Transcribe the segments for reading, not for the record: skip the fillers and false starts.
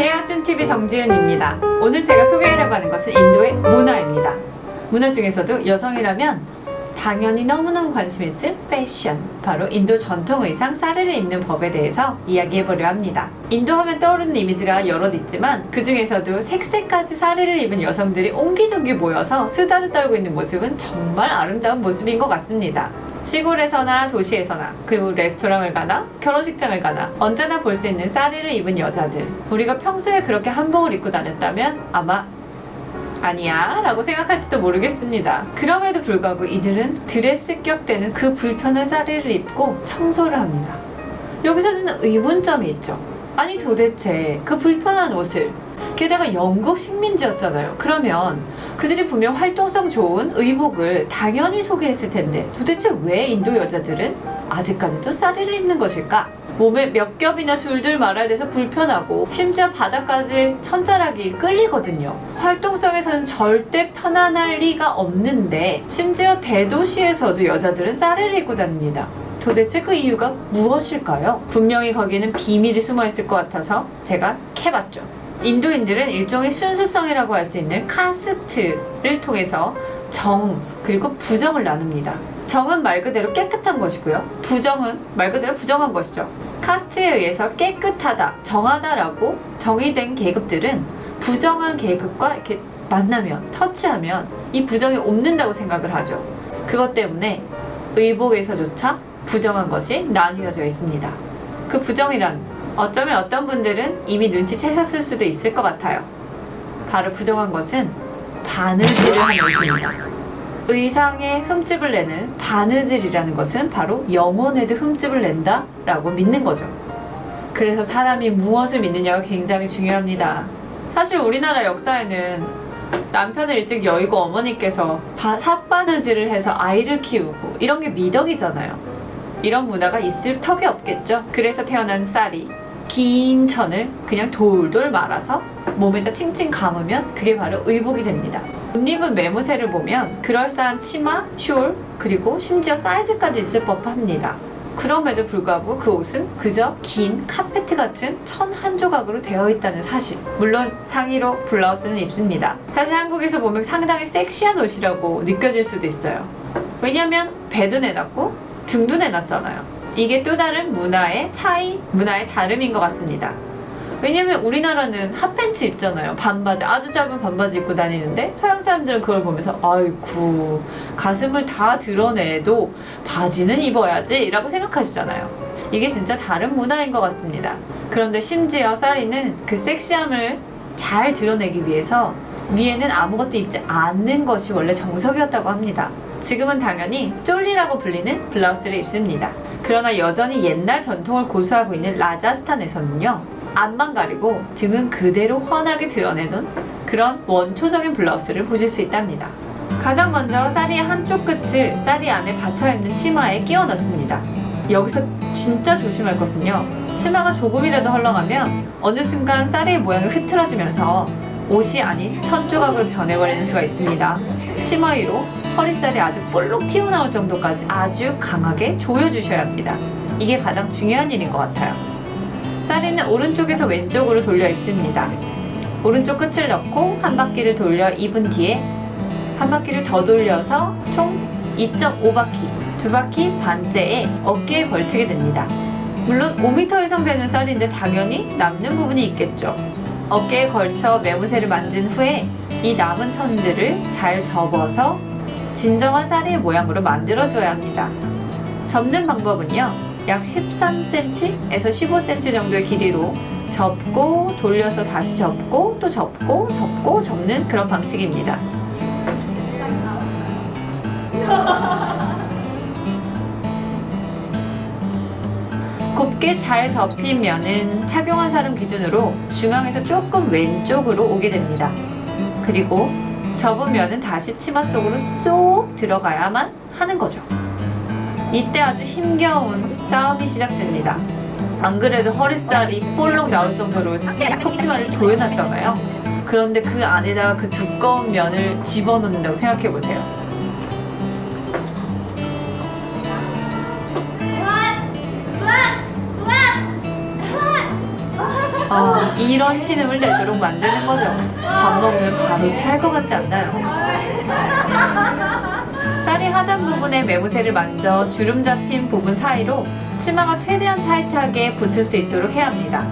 헤어준TV 정지은입니다. 오늘 제가 소개하려고 하는 것은 인도의 문화입니다. 문화 중에서도 여성이라면 당연히 너무너무 관심 있을 패션, 바로 인도 전통 의상 사리를 입는 법에 대해서 이야기해보려 합니다. 인도 하면 떠오르는 이미지가 여럿 있지만 그 중에서도 색색까지 사리를 입은 여성들이 옹기종기 모여서 수다를 떨고 있는 모습은 정말 아름다운 모습인 것 같습니다. 시골에서나 도시에서나, 그리고 레스토랑을 가나 결혼식장을 가나 언제나 볼 수 있는 사리를 입은 여자들, 우리가 평소에 그렇게 한복을 입고 다녔다면 아마 아니야 라고 생각할지도 모르겠습니다. 그럼에도 불구하고 이들은 드레스격 되는 그 불편한 사리를 입고 청소를 합니다. 여기서 드는 의문점이 있죠. 아니 도대체 그 불편한 옷을, 게다가 영국 식민지였잖아요. 그러면 그들이 분명 활동성 좋은 의복을 당연히 소개했을 텐데 도대체 왜 인도 여자들은 아직까지도 사리를 입는 것일까? 몸에 몇 겹이나 줄줄 말아야 돼서 불편하고 심지어 바닥까지 천자락이 끌리거든요. 활동성에서는 절대 편안할 리가 없는데 심지어 대도시에서도 여자들은 사리를 입고 다닙니다. 도대체 그 이유가 무엇일까요? 분명히 거기는 비밀이 숨어있을 것 같아서 제가 캐봤죠. 인도인들은 일종의 순수성이라고 할 수 있는 카스트를 통해서 정 그리고 부정을 나눕니다. 정은 말 그대로 깨끗한 것이고요. 부정은 말 그대로 부정한 것이죠. 카스트에 의해서 깨끗하다, 정하다라고 정의된 계급들은 부정한 계급과 이렇게 만나면, 터치하면 이 부정이 옮는다고 생각을 하죠. 그것 때문에 의복에서조차 부정한 것이 나뉘어져 있습니다. 그 부정이란 어쩌면 어떤 분들은 이미 눈치채셨을 수도 있을 것 같아요. 바로 부정한 것은 바느질을 하는 것입니다. 의상에 흠집을 내는 바느질이라는 것은 바로 영혼에도 흠집을 낸다 라고 믿는 거죠. 그래서 사람이 무엇을 믿느냐가 굉장히 중요합니다. 사실 우리나라 역사에는 남편을 일찍 여의고 어머니께서 삿바느질을 해서 아이를 키우고 이런 게 미덕이잖아요. 이런 문화가 있을 턱이 없겠죠. 그래서 태어난 쌀이 긴 천을 그냥 돌돌 말아서 몸에다 칭칭 감으면 그게 바로 의복이 됩니다. 옷 입은 매무새를 보면 그럴싸한 치마, 숄, 그리고 심지어 사이즈까지 있을 법합니다. 그럼에도 불구하고 그 옷은 그저 긴 카페트 같은 천 한 조각으로 되어 있다는 사실. 물론 상의로 블라우스는 입습니다. 사실 한국에서 보면 상당히 섹시한 옷이라고 느껴질 수도 있어요. 왜냐면 배도 내놨고 등도 내놨잖아요. 이게 또 다른 문화의 차이, 문화의 다름인 것 같습니다. 왜냐면 우리나라는 핫팬츠 입잖아요. 반바지, 아주 짧은 반바지 입고 다니는데 서양 사람들은 그걸 보면서 아이쿠, 가슴을 다 드러내도 바지는 입어야지 라고 생각하시잖아요. 이게 진짜 다른 문화인 것 같습니다. 그런데 심지어 사리는 그 섹시함을 잘 드러내기 위해서 위에는 아무것도 입지 않는 것이 원래 정석이었다고 합니다. 지금은 당연히 쫄리라고 불리는 블라우스를 입습니다. 그러나 여전히 옛날 전통을 고수하고 있는 라자스탄에서는요, 앞만 가리고 등은 그대로 훤하게 드러내는 그런 원초적인 블라우스를 보실 수 있답니다. 가장 먼저 사리의 한쪽 끝을 사리 안에 받쳐 입는 치마에 끼워 넣습니다. 여기서 진짜 조심할 것은요, 치마가 조금이라도 헐렁하면 어느 순간 사리의 모양이 흐트러지면서 옷이 아닌 천조각으로 변해버리는 수가 있습니다. 치마 위로 허리살이 아주 볼록 튀어나올 정도까지 아주 강하게 조여주셔야 합니다. 이게 가장 중요한 일인 것 같아요. 사리는 오른쪽에서 왼쪽으로 돌려 입습니다. 오른쪽 끝을 넣고 한 바퀴를 돌려 입은 뒤에 한 바퀴를 더 돌려서 총 2.5바퀴, 2바퀴 반째에 어깨에 걸치게 됩니다. 물론 5m 이상 되는 쌀인데 당연히 남는 부분이 있겠죠. 어깨에 걸쳐 매무새를 만진 후에 이 남은 천들을 잘 접어서 진정한 쌀의 모양으로 만들어줘야 합니다. 접는 방법은요, 약 13cm에서 15cm 정도의 길이로 접고 돌려서 다시 접고 또 접고 접고 접는 그런 방식입니다. 곱게 잘 접힌 면은 착용한 사람 기준으로 중앙에서 조금 왼쪽으로 오게 됩니다. 그리고 접은 면은 다시 치마 속으로 쏙 들어가야만 하는 거죠. 이때 아주 힘겨운 싸움이 시작됩니다. 안 그래도 허리살이 볼록 나올 정도로 속치마를 조여놨잖아요. 그런데 그 안에다가 그 두꺼운 면을 집어넣는다고 생각해보세요. 이런 신음을 내도록 만드는 거죠. 밥 먹으면 바로 체할 것 같지 않나요? 쌀이 하단 부분에 매무새를 만져 주름 잡힌 부분 사이로 치마가 최대한 타이트하게 붙을 수 있도록 해야 합니다.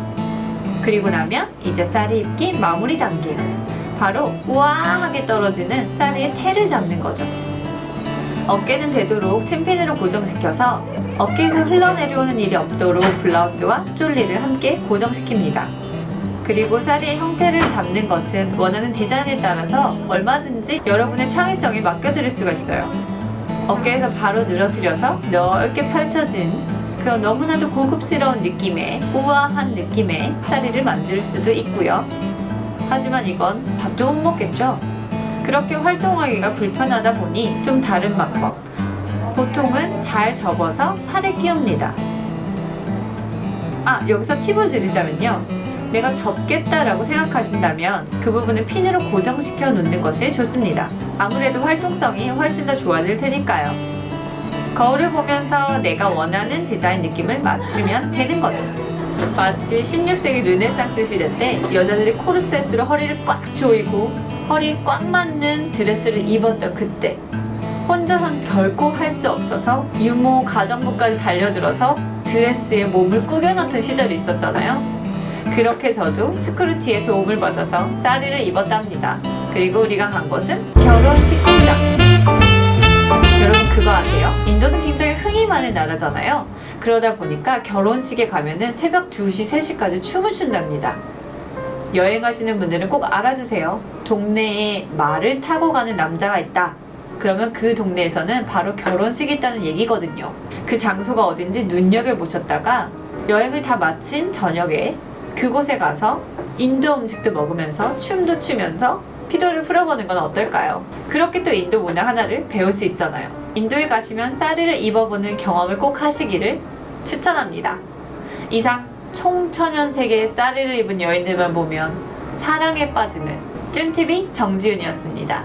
그리고 나면 이제 쌀이 입기 마무리 단계. 바로 우아하게 떨어지는 쌀의 태를 잡는 거죠. 어깨는 되도록 침핀으로 고정시켜서 어깨에서 흘러내려오는 일이 없도록 블라우스와 쫄리를 함께 고정시킵니다. 그리고 쌀의 형태를 잡는 것은 원하는 디자인에 따라서 얼마든지 여러분의 창의성에 맡겨드릴 수가 있어요. 어깨에서 바로 늘어뜨려서 넓게 펼쳐진 그런 너무나도 고급스러운 느낌의 우아한 느낌의 쌀이를 만들 수도 있고요. 하지만 이건 밥도 못 먹겠죠? 그렇게 활동하기가 불편하다 보니 좀 다른 방법. 보통은 잘 접어서 팔에 끼웁니다. 여기서 팁을 드리자면요. 내가 접겠다라고 생각하신다면 그 부분을 핀으로 고정시켜 놓는 것이 좋습니다. 아무래도 활동성이 훨씬 더 좋아질 테니까요. 거울을 보면서 내가 원하는 디자인 느낌을 맞추면 되는 거죠. 마치 16세기 르네상스 시대 때 여자들이 코르셋으로 허리를 꽉 조이고 허리에 꽉 맞는 드레스를 입었던 그때 혼자선 결코 할 수 없어서 유모 가정부까지 달려들어서 드레스에 몸을 꾸겨 넣던 시절이 있었잖아요. 그렇게 저도 스크루티의 도움을 받아서 쌀이를 입었답니다. 그리고 우리가 간 곳은 결혼식 현장. 여러분 그거 아세요? 인도는 굉장히 흥이 많은 나라잖아요. 그러다 보니까 결혼식에 가면은 새벽 2시, 3시까지 춤을 춘답니다. 여행하시는 분들은 꼭 알아두세요. 동네에 말을 타고 가는 남자가 있다. 그러면 그 동네에서는 바로 결혼식이 있다는 얘기거든요. 그 장소가 어딘지 눈여겨보셨다가 여행을 다 마친 저녁에 그곳에 가서 인도 음식도 먹으면서 춤도 추면서 피로를 풀어보는 건 어떨까요? 그렇게 또 인도 문화 하나를 배울 수 있잖아요. 인도에 가시면 쌀이를 입어보는 경험을 꼭 하시기를 추천합니다. 이상 총천연세계의 쌀이를 입은 여인들만 보면 사랑에 빠지는 쭌TV 정지윤이었습니다.